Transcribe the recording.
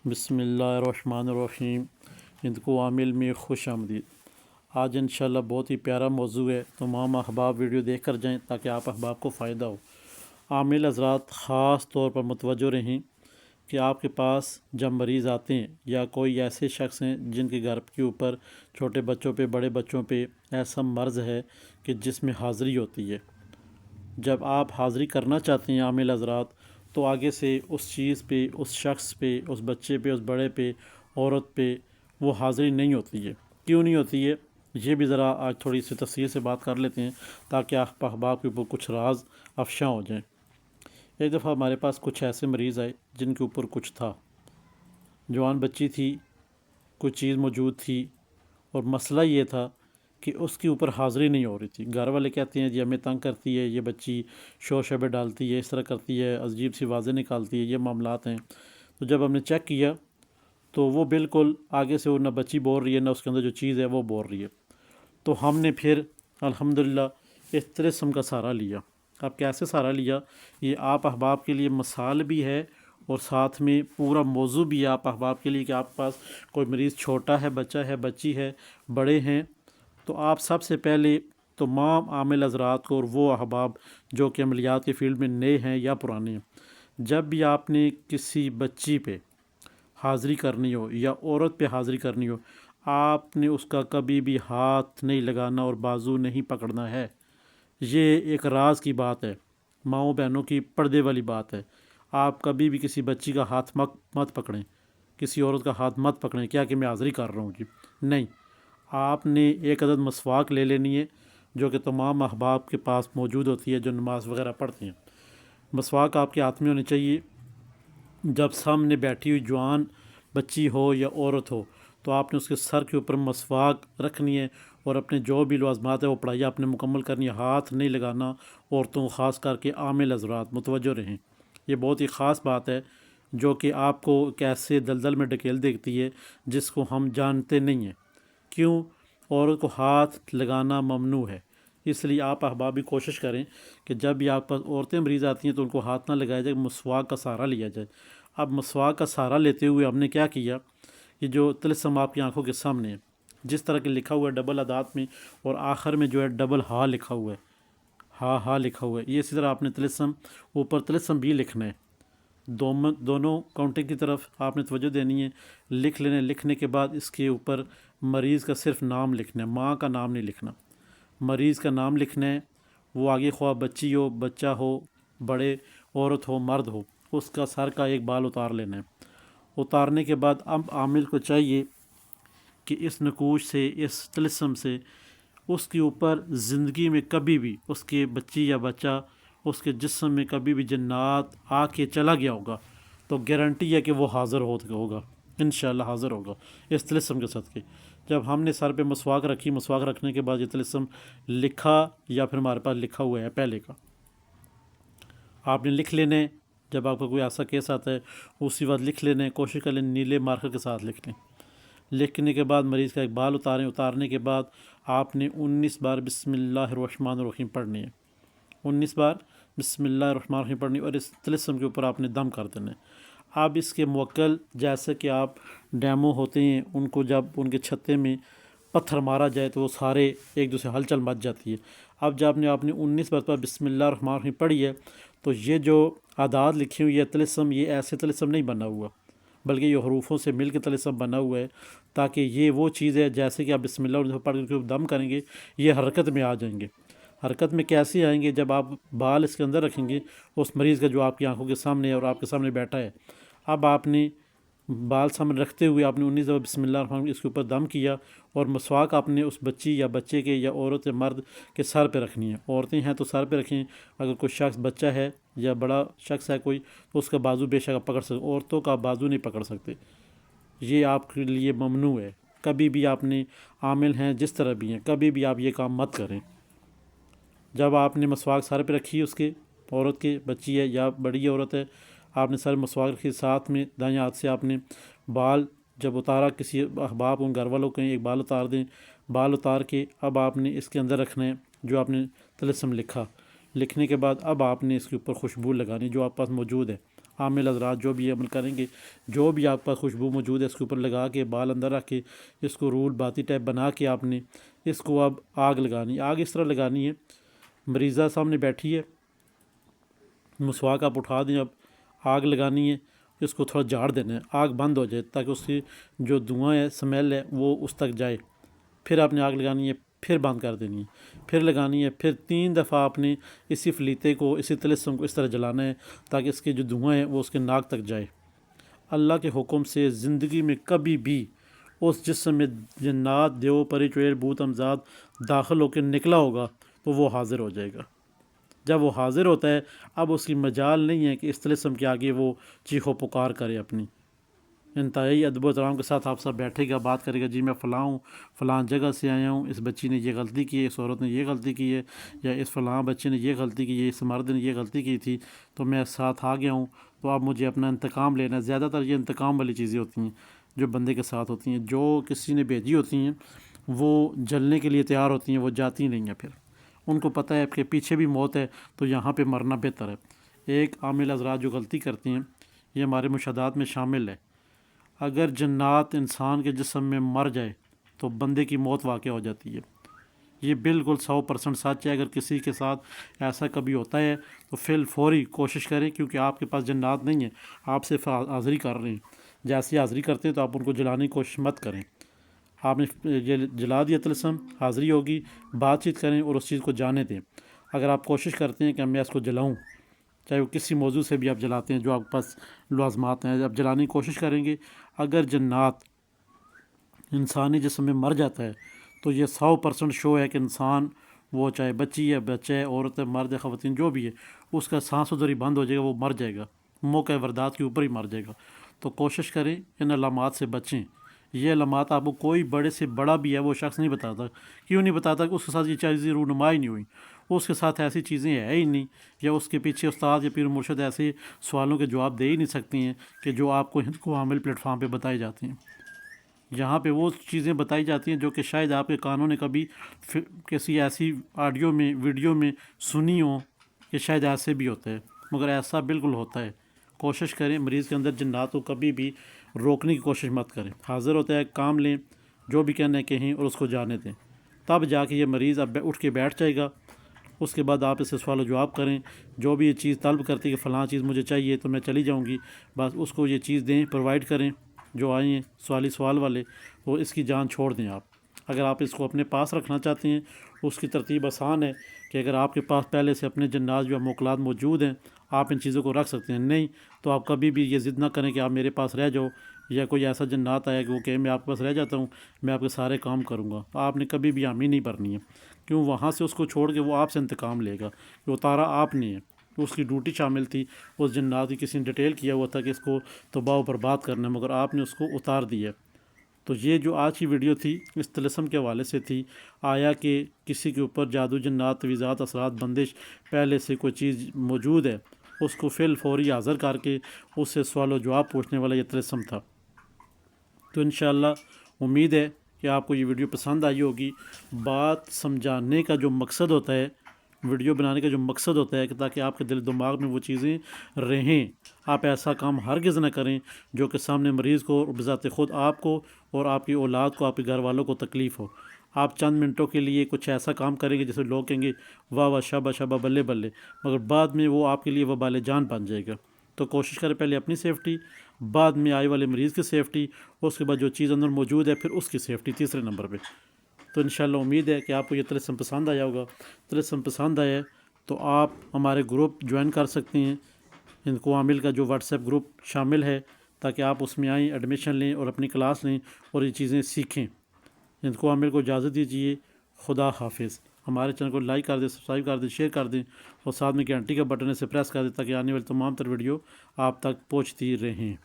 بسم اللہ الرحمن الرحیم۔ ہند کو عامل میں خوش آمدید۔ آج انشاءاللہ بہت ہی پیارا موضوع ہے، تمام احباب ویڈیو دیکھ کر جائیں تاکہ آپ احباب کو فائدہ ہو۔ عامل حضرات خاص طور پر متوجہ رہیں کہ آپ کے پاس جب مریض آتے ہیں یا کوئی ایسے شخص ہیں جن کے گھر کے اوپر چھوٹے بچوں پہ بڑے بچوں پہ ایسا مرض ہے کہ جس میں حاضری ہوتی ہے، جب آپ حاضری کرنا چاہتے ہیں عامل حضرات، تو آگے سے اس چیز پہ، اس شخص پہ، اس بچے پہ، اس بڑے پہ، عورت پہ وہ حاضری نہیں ہوتی ہے۔ کیوں نہیں ہوتی ہے یہ بھی ذرا آج تھوڑی سی تفصیل سے بات کر لیتے ہیں تاکہ آپ احباب کے اوپر کچھ راز افشاں ہو جائیں۔ ایک دفعہ ہمارے پاس کچھ ایسے مریض آئے جن کے اوپر کچھ تھا، جوان بچی تھی، کوئی چیز موجود تھی، اور مسئلہ یہ تھا کہ اس کے اوپر حاضری نہیں ہو رہی تھی۔ گھر والے کہتے ہیں جی ہمیں تنگ کرتی ہے یہ بچی، شور شبے ڈالتی ہے، اس طرح کرتی ہے، عجیب سی آوازیں نکالتی ہے، یہ معاملات ہیں۔ تو جب ہم نے چیک کیا تو وہ بالکل آگے سے وہ نہ بچی بول رہی ہے، نہ اس کے اندر جو چیز ہے وہ بول رہی ہے۔ تو ہم نے پھر الحمدللہ اس طلسم کا سہارا لیا۔ اب کیسے سہارا لیا، یہ آپ احباب کے لیے مثال بھی ہے اور ساتھ میں پورا موضوع بھی ہے آپ احباب کے لیے کہ آپ کے پاس کوئی مریض چھوٹا ہے، بچہ ہے، بچی ہے، بڑے ہیں، تو آپ سب سے پہلے تمام عامل حضرات کو اور وہ احباب جو کہ عملیات کے فیلڈ میں نئے ہیں یا پرانے ہیں، جب بھی آپ نے کسی بچی پہ حاضری کرنی ہو یا عورت پہ حاضری کرنی ہو، آپ نے اس کا کبھی بھی ہاتھ نہیں لگانا اور بازو نہیں پکڑنا ہے۔ یہ ایک راز کی بات ہے، ماؤں بہنوں کی پردے والی بات ہے۔ آپ کبھی بھی کسی بچی کا ہاتھ مت پکڑیں، کسی عورت کا ہاتھ مت پکڑیں کیا کہ میں حاضری کر رہا ہوں جی، نہیں۔ آپ نے ایک عدد مسواک لے لینی ہے جو کہ تمام احباب کے پاس موجود ہوتی ہے جو نماز وغیرہ پڑھتے ہیں۔ مسواک آپ کے ہاتھ میں ہونی چاہیے۔ جب سامنے بیٹھی ہوئی جوان بچی ہو یا عورت ہو تو آپ نے اس کے سر کے اوپر مسواک رکھنی ہے اور اپنے جو بھی لوازمات ہے وہ پڑھائی آپ نے مکمل کرنی ہے۔ ہاتھ نہیں لگانا، عورتوں کو خاص کر کے عامل حضرات متوجہ رہیں، یہ بہت ہی خاص بات ہے جو کہ آپ کو کیسے دلدل میں ڈھکیل دیتی ہے جس کو ہم جانتے نہیں ہیں۔ کیوں؟ عورت کو ہاتھ لگانا ممنوع ہے، اس لیے آپ احباب بھی کوشش کریں کہ جب بھی آپ پاس عورتیں مریض آتی ہیں تو ان کو ہاتھ نہ لگایا جائے، مسواک کا سہارا لیا جائے۔ اب مسواک کا سہارا لیتے ہوئے ہم نے کیا کیا، یہ جو طلسم آپ کی آنکھوں کے سامنے ہے، جس طرح کہ لکھا ہوا ہے ڈبل اعداد میں اور آخر میں جو ہے ڈبل ہا لکھا ہوا ہے، ہا لکھا ہوا ہے، یہ اسی طرح آپ نے طلسم اوپر طلسم بھی لکھنا ہے۔ دونوں کاؤنٹنگ کی طرف آپ نے توجہ دینی ہے، لکھ لینے، لکھنے کے بعد اس کے اوپر مریض کا صرف نام لکھنا ہے، ماں کا نام نہیں لکھنا، مریض کا نام لکھنا ہے۔ وہ آگے خواہ بچی ہو، بچہ ہو، بڑے عورت ہو، مرد ہو، اس کا سر کا ایک بال اتار لینا ہے۔ اتارنے کے بعد اب عامل کو چاہیے کہ اس نقوش سے، اس طلسم سے اس کے اوپر زندگی میں کبھی بھی اس کے بچی یا بچہ اس کے جسم میں کبھی بھی جنات آ کے چلا گیا ہوگا تو گارنٹی ہے کہ وہ حاضر ہوگا، انشاءاللہ حاضر ہوگا اس طلسم کے صدقے۔ جب ہم نے سر پہ مسواک رکھی، مسواک رکھنے کے بعد یہ طلسم لکھا یا پھر ہمارے پاس لکھا ہوا ہے پہلے کا، آپ نے لکھ لینے۔ جب آپ کو کوئی ایسا کیس آتا ہے اسی وقت لکھ لینے، کوشش کر لیں نیلے مارکر کے ساتھ لکھ لیں۔ لکھنے کے بعد مریض کا ایک بال اتارنے کے بعد آپ نے 19 بار بسم اللہ الرحمن الرحیم پڑھنی ہے، 19 بار بسم اللہ الرحمن الرحیم پڑھنی اور اس طلسم کے اوپر آپ نے دم کر دینا ہے۔ اب اس کے موکل جیسے کہ آپ ڈیمو ہوتے ہیں، ان کو جب ان کے چھتے میں پتھر مارا جائے تو وہ سارے ایک دوسرے ہلچل مچ جاتی ہے۔ اب جب آپ نے 19 مرتبہ بسم اللہ الرحمن الرحیم پڑھی ہے تو یہ جو اعداد لکھی ہوئی ہے طلسم، یہ ایسے طلسم نہیں بنا ہوا بلکہ یہ حروفوں سے مل کے طلسم بنا ہوا ہے، تاکہ یہ وہ چیز ہے جیسے کہ آپ بسم اللہ الرحمن پڑھ کے دم کریں گے یہ حرکت میں آ جائیں گے۔ حرکت میں کیسے آئیں گے؟ جب آپ بال اس کے اندر رکھیں گے اس مریض کا جو آپ کی آنکھوں کے سامنے ہے اور آپ کے سامنے بیٹھا ہے، اب آپ نے بال سامنے رکھتے ہوئے آپ نے 19 دفعہ بسم اللہ الرحمن اس کے اوپر دم کیا اور مسواک آپ نے اس بچی یا بچے کے یا عورت یا مرد کے سر پہ رکھنی ہے۔ عورتیں ہیں تو سر پہ رکھیں، اگر کوئی شخص بچہ ہے یا بڑا شخص ہے کوئی تو اس کا بازو بے شک آپ پکڑ سکتے، عورتوں کا بازو نہیں پکڑ سکتے، یہ آپ کے لیے ممنوع ہے۔ کبھی بھی آپ نے عامل ہیں جس طرح بھی ہیں کبھی بھی آپ یہ کام مت کریں۔ جب آپ نے مسواک سر پہ رکھی اس کے، عورت کے، بچی ہے یا بڑی عورت ہے، آپ نے سر مسواک رکھی، ساتھ میں دائیں ہاتھ سے آپ نے بال جب اتارا، کسی احباب ان گھر والوں کہیں ایک بال اتار دیں، بال اتار کے اب آپ نے اس کے اندر رکھنا ہے جو آپ نے طلسم لکھا۔ لکھنے کے بعد اب آپ نے اس کے اوپر خوشبو لگانی جو آپ پاس موجود ہے، عامل حضرات جو بھی عمل کریں گے، جو بھی آپ کے پاس خوشبو موجود ہے اس کے اوپر لگا کے بال اندر رکھ کے اس کو رول باتی ٹائپ بنا کے آپ نے اس کو اب آگ لگانی، آگ اس طرح لگانی ہے، مریضہ سامنے بیٹھی ہے، مسواک آپ اٹھا دیں، اب آگ لگانی ہے، اس کو تھوڑا جھاڑ دینا ہے، آگ بند ہو جائے تاکہ اس کی جو دھواں ہے اسمیل ہے وہ اس تک جائے، پھر آپ نے آگ لگانی ہے، پھر بند کر دینی ہے، پھر لگانی ہے، پھر 3 دفعہ آپ نے اسی فلیتے کو، اسی طلسم کو اس طرح جلانا ہے تاکہ اس کے جو دھواں ہے وہ اس کے ناک تک جائے۔ اللہ کے حکم سے زندگی میں کبھی بھی اس جسم میں جنات، دیو، پری، چڑیل، بھوت، امزاد داخل ہو کے نکلا ہوگا تو وہ حاضر ہو جائے گا۔ جب وہ حاضر ہوتا ہے اب اس کی مجال نہیں ہے کہ اس طلسم کے آگے وہ چیخ و پکار کرے، اپنی انتہائی ادب و احترام کے ساتھ آپ سب بیٹھے گا، بات کرے گا، جی میں فلاں ہوں، فلاں جگہ سے آیا ہوں، اس بچی نے یہ غلطی کی ہے، اس عورت نے یہ غلطی کی ہے، یا اس فلاں بچے نے یہ غلطی کی ہے، اس مرد نے یہ غلطی کی تھی تو میں ساتھ آ گیا ہوں، تو اب مجھے اپنا انتقام لینا ہے۔ زیادہ تر یہ انتقام والی چیزیں ہوتی ہیں جو بندے کے ساتھ ہوتی ہیں، جو کسی نے بھیجی ہوتی ہیں وہ جلنے کے لیے تیار ہوتی ہیں، وہ جاتی نہیں ہیں، پھر ان کو پتہ ہے کہ پیچھے بھی موت ہے تو یہاں پہ مرنا بہتر ہے۔ ایک عامل حضرات جو غلطی کرتے ہیں یہ ہمارے مشاہدات میں شامل ہے، اگر جنات انسان کے جسم میں مر جائے تو بندے کی موت واقع ہو جاتی ہے، یہ بالکل 100% سچ ہے۔ اگر کسی کے ساتھ ایسا کبھی ہوتا ہے تو فوری کوشش کریں، کیونکہ آپ کے پاس جنات نہیں ہیں، آپ صرف حاضری کر رہے ہیں، جیسے حاضری کرتے ہیں تو آپ ان کو جلانے کی کوشش مت کریں، آپ نے یہ جلا دیا طلسم، حاضری ہوگی، بات چیت کریں اور اس چیز کو جانے دیں۔ اگر آپ کوشش کرتے ہیں کہ میں اس کو جلاؤں، چاہے وہ کسی موضوع سے بھی آپ جلاتے ہیں جو آپ کے پاس لازمات ہیں، آپ جلانے کی کوشش کریں گے، اگر جنات انسانی جسم میں مر جاتا ہے تو یہ 100% شو ہے کہ انسان، وہ چاہے بچی ہے، بچہ ہے، عورت ہے، مرد ہے، خواتین جو بھی ہے، اس کا سانس ادھر ہی بند ہو جائے گا، وہ مر جائے گا، موقع واردات کے اوپر ہی مر جائے گا۔ تو کوشش کریں ان علامات سے بچیں۔ یہ علامات آپ کو کوئی بڑے سے بڑا بھی ہے وہ شخص نہیں بتاتا، کیوں نہیں بتاتا کہ اس کے ساتھ یہ چیزیں رونما ہی نہیں ہوئی، اس کے ساتھ ایسی چیزیں ہے ہی نہیں، یا اس کے پیچھے استاد یا پیر مرشد ایسے سوالوں کے جواب دے ہی نہیں سکتی ہیں کہ جو آپ کو ہند کو عامل پلیٹ فارم پہ بتائی جاتی ہیں۔ یہاں پہ وہ چیزیں بتائی جاتی ہیں جو کہ شاید آپ کے کانوں نے کبھی کسی ایسی آڈیو میں، ویڈیو میں سنی ہوں کہ شاید ایسے بھی ہوتا ہے، مگر ایسا بالکل ہوتا ہے۔ کوشش کریں مریض کے اندر جنات کو کبھی بھی روکنے کی کوشش مت کریں، حاضر ہوتا ہے کام لیں، جو بھی کہنا ہے کہیں اور اس کو جانے دیں، تب جا کے یہ مریض اب اٹھ کے بیٹھ جائے گا۔ اس کے بعد آپ اسے سوال و جواب کریں، جو بھی یہ چیز طلب کرتی ہے کہ فلاں چیز مجھے چاہیے تو میں چلی جاؤں گی، بس اس کو یہ چیز دیں، پرووائڈ کریں، جو آئیں ہیں سوال والے، وہ اس کی جان چھوڑ دیں آپ۔ اگر آپ اس کو اپنے پاس رکھنا چاہتے ہیں اس کی ترتیب آسان ہے کہ اگر آپ کے پاس پہلے سے اپنے جنات یا موکلات موجود ہیں آپ ان چیزوں کو رکھ سکتے ہیں، نہیں تو آپ کبھی بھی یہ ضد نہ کریں کہ آپ میرے پاس رہ جاؤ، یا کوئی ایسا جنات آیا کہ وہ کہ میں آپ کے پاس رہ جاتا ہوں، میں آپ کے سارے کام کروں گا، آپ نے کبھی بھی حامی نہیں بھرنی ہے، کیوں وہاں سے اس کو چھوڑ کے وہ آپ سے انتقام لے گا، کہ اتارا آپ نے ہے، اس کی ڈیوٹی شامل تھی، اس جنات کی کسی نے ڈیٹیل کیا ہوا تھا کہ اس کو تباہ و برباد کرنا ہے، مگر آپ نے اس کو اتار دیا۔ تو یہ جو آج کی ویڈیو تھی اس طلسم کے حوالے سے تھی، آیا کہ کسی کے اوپر جادو، جنات، تویزات، اثرات، بندش پہلے سے کوئی چیز موجود ہے، اس کو فوری حاضر کر کے اس سے سوال و جواب پوچھنے والا یہ طلسم تھا۔ تو انشاءاللہ امید ہے کہ آپ کو یہ ویڈیو پسند آئی ہوگی۔ بات سمجھانے کا جو مقصد ہوتا ہے، ویڈیو بنانے کا جو مقصد ہوتا ہے کہ تاکہ آپ کے دل و دماغ میں وہ چیزیں رہیں، آپ ایسا کام ہرگز نہ کریں جو کہ سامنے مریض کو اور بذات خود آپ کو اور آپ کی اولاد کو، آپ کے گھر والوں کو تکلیف ہو۔ آپ چند منٹوں کے لیے کچھ ایسا کام کریں گے جسے لوگ کہیں گے واہ واہ، شابہ شابہ، بلے بلے، مگر بعد میں وہ آپ کے لیے وبال جان بن جائے گا۔ تو کوشش کریں پہلے اپنی سیفٹی، بعد میں آئے والے مریض کی سیفٹی، اس کے بعد جو چیز اندر موجود ہے پھر اس کی سیفٹی تیسرے نمبر پہ۔ تو انشاءاللہ امید ہے کہ آپ کو یہ طلسم پسند آیا ہوگا۔ طلسم پسند آیا ہے تو آپ ہمارے گروپ جوائن کر سکتے ہیں، ہند کو عامل کا جو واٹس ایپ گروپ شامل ہے، تاکہ آپ اس میں آئیں، ایڈمیشن لیں اور اپنی کلاس لیں اور یہ چیزیں سیکھیں۔ ہند کو عامل کو اجازت دیجیے، خدا حافظ۔ ہمارے چینل کو لائک کر دیں، سبسکرائب کر دیں، شیئر کر دیں، اور ساتھ میں گھنٹی کا بٹن سے پریس کر دیں تاکہ آنے والی تمام تر ویڈیو آپ تک پہنچتی رہیں۔